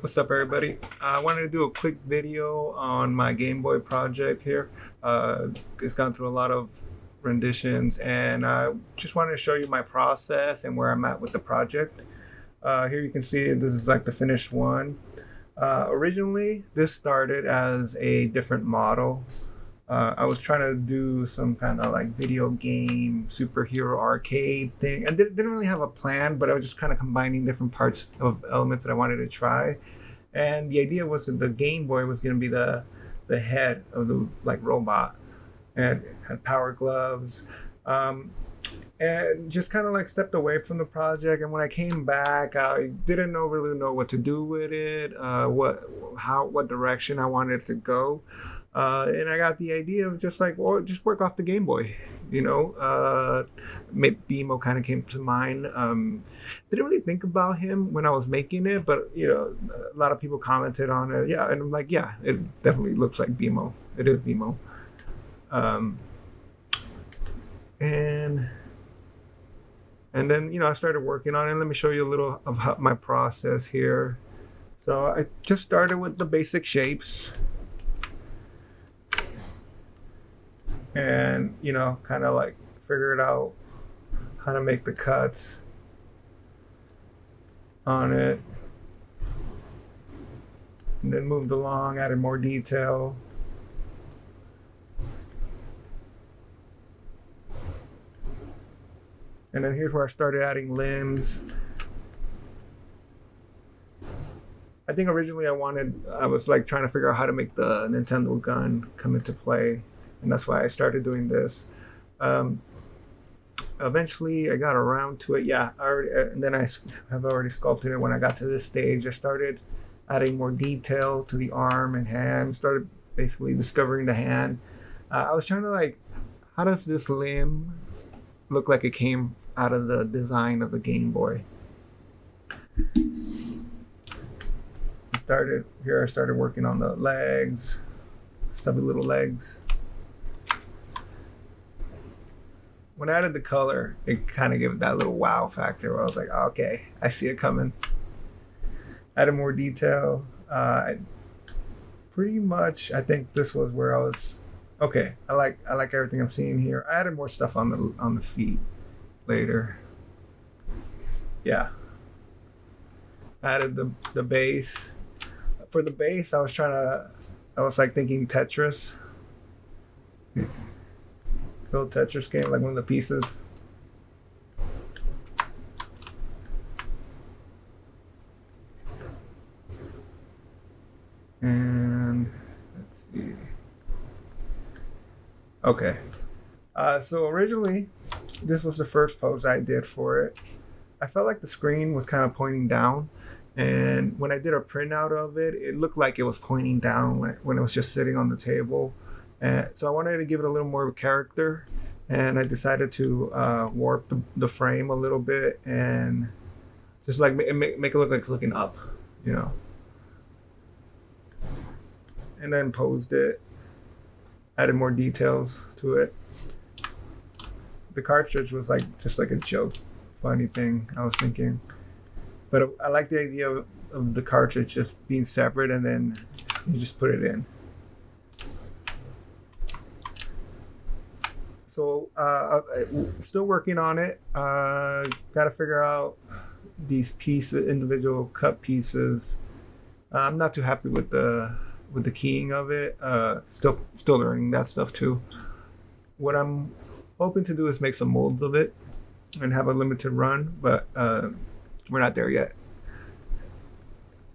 What's up, everybody? I wanted to do a quick video on my Game Boy project here. It's gone through a lot of renditions, and I just wanted to show you my process and where I'm at with the project. Here you can see this is like the finished one. Originally, this started as a different model. I was trying to do some kind of like video game superhero arcade thing. I didn't really have a plan, but I was just kind of combining different parts of elements that I wanted to try. And the idea was that the Game Boy was going to be the head of the like robot, and it had power gloves. Um, and just kind of like stepped away from the project. And when I came back, I didn't really know what to do with it, what direction I wanted it to go. And I got the idea of just like, well, just work off the Game Boy, you know. BMO kind of came to mind. Didn't really think about him when I was making it, but you know, a lot of people commented on it. Yeah, and I'm like, yeah, it definitely looks like BMO. It is BMO. Um, and then I started working on it. Let me show you a little of my process here. So I just started with the basic shapes, and kind of like figured out how to make the cuts on it, and then moved along, added more detail. And then here's where I started adding limbs. I think originally I was like trying to figure out how to make the Nintendo gun come into play, and that's why I started doing this. Eventually, I got around to it. Yeah, and then I have already sculpted it. When I got to this stage, I started adding more detail to the arm and hand. Started basically discovering the hand. I was trying to like, how does this limb look like it came out of the design of the Game Boy? I started working on the legs, stubby little legs. When I added the color, it kind of gave it that little wow factor where I was like, oh, okay, I see it coming. Added more detail. Pretty much, I think this was where I was. Okay, I like everything I'm seeing here. I added more stuff on the feet later. Yeah, added the base. For the base, I was like thinking Tetris. Build Tetris game, like one of the pieces. And let's see. Okay. So originally, this was the first pose I did for it. I felt like the screen was kind of pointing down. And when I did a printout of it, it looked like it was pointing down when it was just sitting on the table. And so I wanted to give it a little more character. And I decided to warp the frame a little bit and just like make it look like it's looking up, you know. And then posed it, added more details to it. The cartridge was like just like a joke, funny thing I was thinking. But I like the idea of the cartridge just being separate and then you just put it in. So still working on it. Got to figure out these pieces, individual cut pieces. I'm not too happy with the keying of it. Still learning that stuff too. What I'm hoping to do is make some molds of it and have a limited run, but we're not there yet.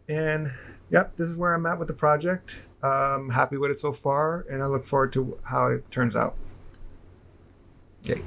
And yep, this is where I'm at with the project. I'm happy with it so far, and I look forward to how it turns out. Yay.